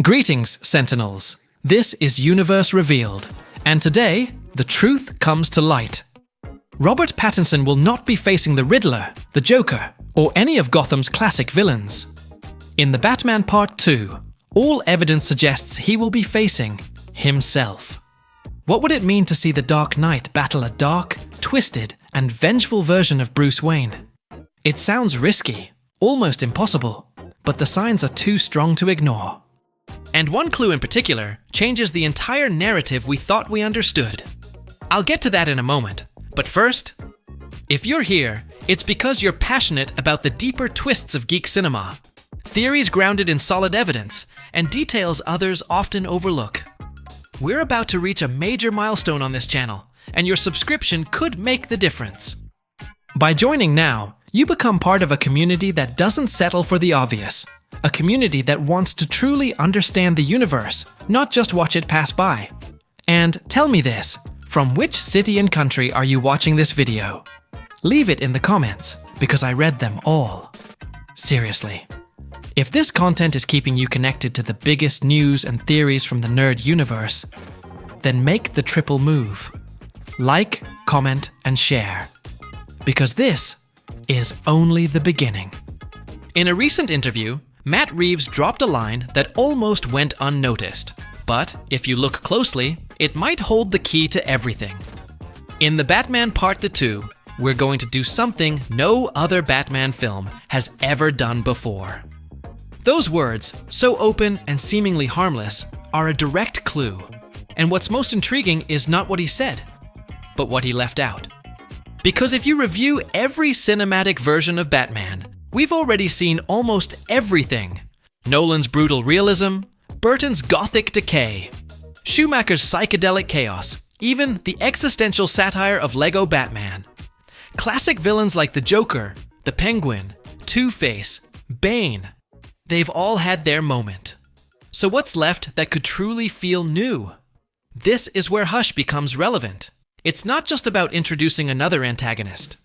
Greetings, Sentinels. This is Universe Revealed, and today, the truth comes to light. Robert Pattinson will not be facing the Riddler, the Joker, or any of Gotham's classic villains. In The Batman Part 2, all evidence suggests he will be facing himself. What would it mean to see the Dark Knight battle a dark, twisted, and vengeful version of Bruce Wayne? It sounds risky, almost impossible, but the signs are too strong to ignore. And one clue in particular changes the entire narrative we thought we understood. I'll get to that in a moment, but first, if you're here, it's because you're passionate about the deeper twists of geek cinema, theories grounded in solid evidence, and details others often overlook. We're about to reach a major milestone on this channel, and your subscription could make the difference. By joining now, you become part of a community that doesn't settle for the obvious. A community that wants to truly understand the universe, not just watch it pass by. And tell me this, from which city and country are you watching this video? Leave it in the comments, because I read them all. Seriously. If this content is keeping you connected to the biggest news and theories from the nerd universe, then make the triple move. Like, comment, and share. Because this is only the beginning. In a recent interview, Matt Reeves dropped a line that almost went unnoticed, but if you look closely, it might hold the key to everything. In The Batman Part 2, we're going to do something no other Batman film has ever done before. Those words, so open and seemingly harmless, are a direct clue. And what's most intriguing is not what he said, but what he left out. Because if you review every cinematic version of Batman, we've already seen almost everything. Nolan's brutal realism, Burton's gothic decay, Schumacher's psychedelic chaos, even the existential satire of Lego Batman. Classic villains like the Joker, the Penguin, Two-Face, Bane, they've all had their moment. So what's left that could truly feel new? This is where Hush becomes relevant. It's not just about introducing another antagonist.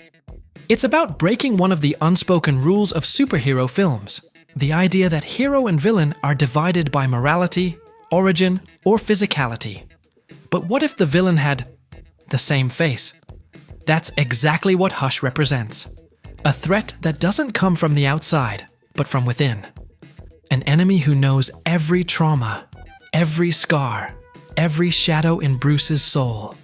It's about breaking one of the unspoken rules of superhero films, the idea that hero and villain are divided by morality, origin, or physicality. But what if the villain had the same face? That's exactly what Hush represents. A threat that doesn't come from the outside, but from within. An enemy who knows every trauma, every scar, every shadow in Bruce's soul.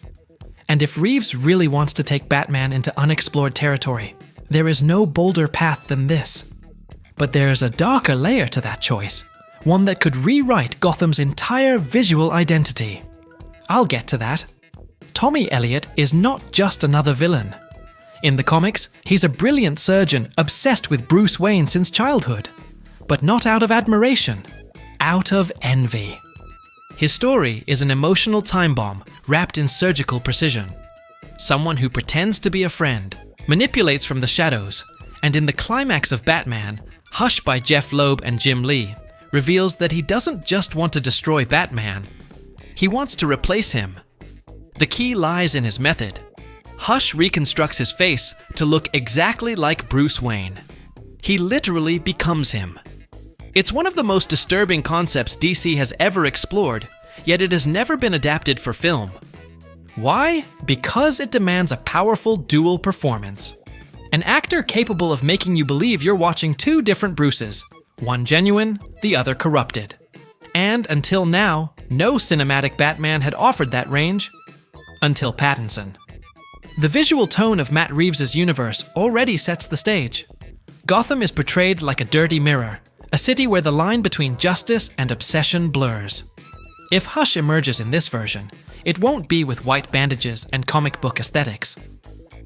And if Reeves really wants to take Batman into unexplored territory, there is no bolder path than this. But there is a darker layer to that choice, one that could rewrite Gotham's entire visual identity. I'll get to that. Tommy Elliot is not just another villain. In the comics, he's a brilliant surgeon obsessed with Bruce Wayne since childhood. But not out of admiration, out of envy. His story is an emotional time bomb wrapped in surgical precision. Someone who pretends to be a friend, manipulates from the shadows, and in the climax of Batman, Hush by Jeff Loeb and Jim Lee, reveals that he doesn't just want to destroy Batman, he wants to replace him. The key lies in his method. Hush reconstructs his face to look exactly like Bruce Wayne. He literally becomes him. It's one of the most disturbing concepts DC has ever explored, yet it has never been adapted for film. Why? Because it demands a powerful dual performance. An actor capable of making you believe you're watching two different Bruces, one genuine, the other corrupted. And until now, no cinematic Batman had offered that range, until Pattinson. The visual tone of Matt Reeves' universe already sets the stage. Gotham is portrayed like a dirty mirror, a city where the line between justice and obsession blurs. If Hush emerges in this version, it won't be with white bandages and comic book aesthetics.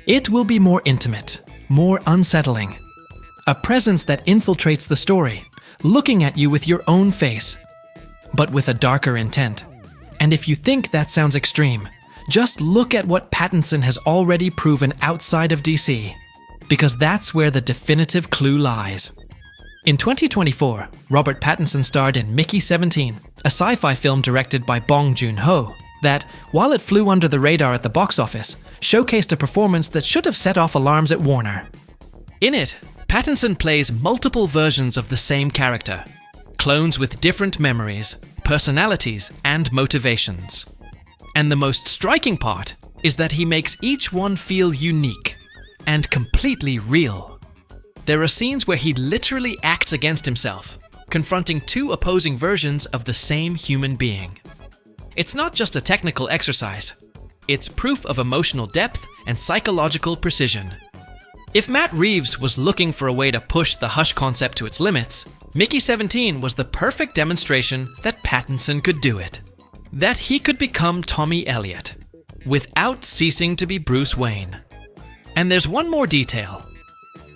It will be more intimate, more unsettling. A presence that infiltrates the story, looking at you with your own face, but with a darker intent. And if you think that sounds extreme, just look at what Pattinson has already proven outside of DC, because that's where the definitive clue lies. In 2024, Robert Pattinson starred in Mickey 17, a sci-fi film directed by Bong Joon-ho that, while it flew under the radar at the box office, showcased a performance that should have set off alarms at Warner. In it, Pattinson plays multiple versions of the same character. clones with different memories, personalities, and motivations. And the most striking part is that he makes each one feel unique and completely real. There are scenes where he literally acts against himself, confronting two opposing versions of the same human being. It's not just a technical exercise, it's proof of emotional depth and psychological precision. If Matt Reeves was looking for a way to push the Hush concept to its limits, Mickey 17 was the perfect demonstration that Pattinson could do it. That he could become Tommy Elliot, without ceasing to be Bruce Wayne. And there's one more detail.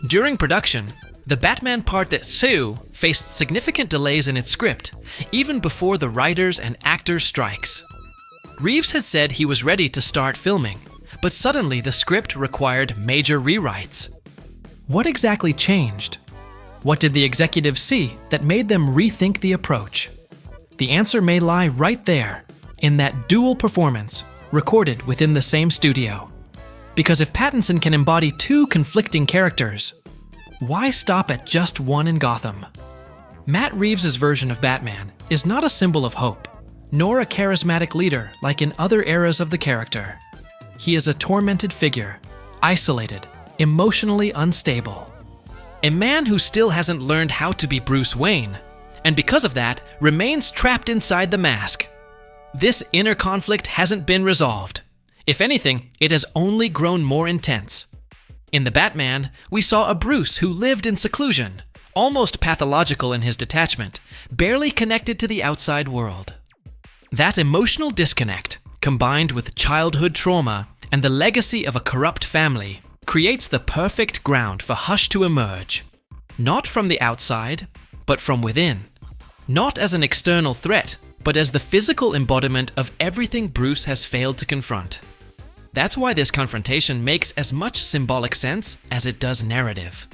During production, the Batman part that Sue faced significant delays in its script, even before the writers and actors' strikes. Reeves had said he was ready to start filming, but suddenly the script required major rewrites. What exactly changed? What did the executives see that made them rethink the approach? The answer may lie right there, in that dual performance, recorded within the same studio. Because if Pattinson can embody two conflicting characters, why stop at just one in Gotham? Matt Reeves' version of Batman is not a symbol of hope, nor a charismatic leader like in other eras of the character. He is a tormented figure, isolated, emotionally unstable. A man who still hasn't learned how to be Bruce Wayne, and because of that, remains trapped inside the mask. This inner conflict hasn't been resolved. If anything, it has only grown more intense. In The Batman, we saw a Bruce who lived in seclusion, almost pathological in his detachment, barely connected to the outside world. That emotional disconnect, combined with childhood trauma and the legacy of a corrupt family, creates the perfect ground for Hush to emerge. Not from the outside, but from within. Not as an external threat, but as the physical embodiment of everything Bruce has failed to confront. That's why this confrontation makes as much symbolic sense as it does narrative.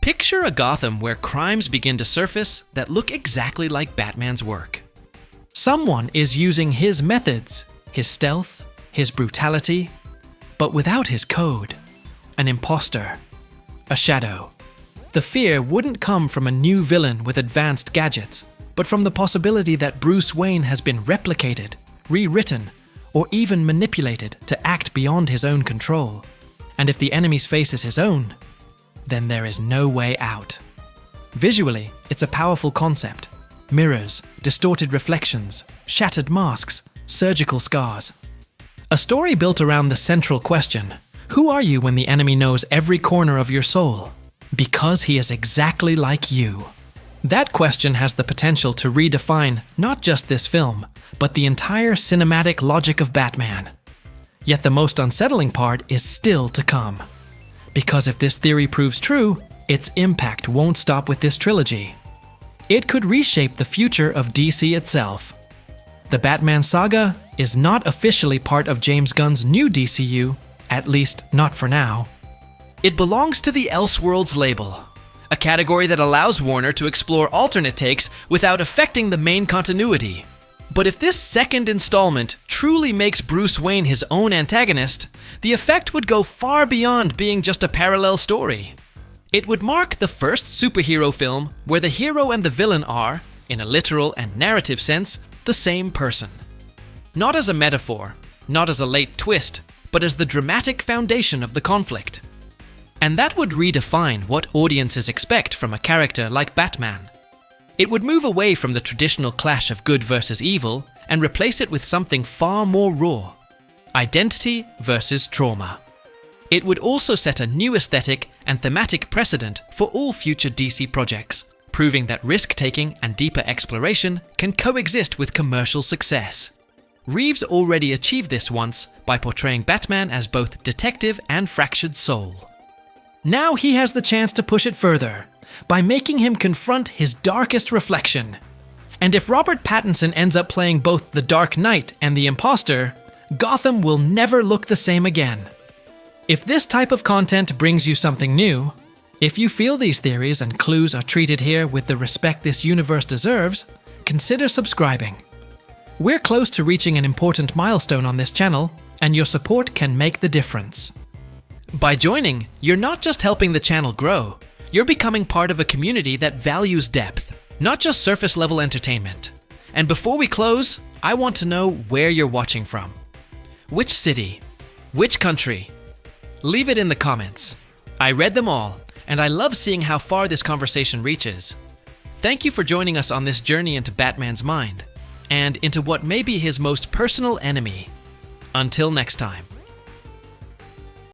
Picture a Gotham where crimes begin to surface that look exactly like Batman's work. Someone is using his methods, his stealth, his brutality, but without his code. An imposter. A shadow. The fear wouldn't come from a new villain with advanced gadgets, but from the possibility that Bruce Wayne has been replicated, rewritten, or even manipulated to act beyond his own control. And if the enemy's face is his own, then there is no way out. Visually, it's a powerful concept. Mirrors, distorted reflections, shattered masks, surgical scars. A story built around the central question, who are you when the enemy knows every corner of your soul? Because he is exactly like you. That question has the potential to redefine not just this film, but the entire cinematic logic of Batman. Yet the most unsettling part is still to come. Because if this theory proves true, its impact won't stop with this trilogy. It could reshape the future of DC itself. The Batman saga is not officially part of James Gunn's new DCU, at least not for now. It belongs to the Elseworlds label, a category that allows Warner to explore alternate takes without affecting the main continuity. But if this second installment truly makes Bruce Wayne his own antagonist, the effect would go far beyond being just a parallel story. It would mark the first superhero film where the hero and the villain are, in a literal and narrative sense, the same person. Not as a metaphor, not as a late twist, but as the dramatic foundation of the conflict. And that would redefine what audiences expect from a character like Batman. It would move away from the traditional clash of good versus evil and replace it with something far more raw. Identity versus trauma. It would also set a new aesthetic and thematic precedent for all future DC projects, proving that risk-taking and deeper exploration can coexist with commercial success. Reeves already achieved this once by portraying Batman as both detective and fractured soul. Now he has the chance to push it further, by making him confront his darkest reflection. And if Robert Pattinson ends up playing both the Dark Knight and the Imposter, Gotham will never look the same again. If this type of content brings you something new, if you feel these theories and clues are treated here with the respect this universe deserves, consider subscribing. We're close to reaching an important milestone on this channel, and your support can make the difference. By joining, you're not just helping the channel grow, you're becoming part of a community that values depth. not just surface-level entertainment. And before we close, I want to know where you're watching from. Which city? Which country? Leave it in the comments. I read them all, and I love seeing how far this conversation reaches. Thank you for joining us on this journey into Batman's mind, and into what may be his most personal enemy. Until next time.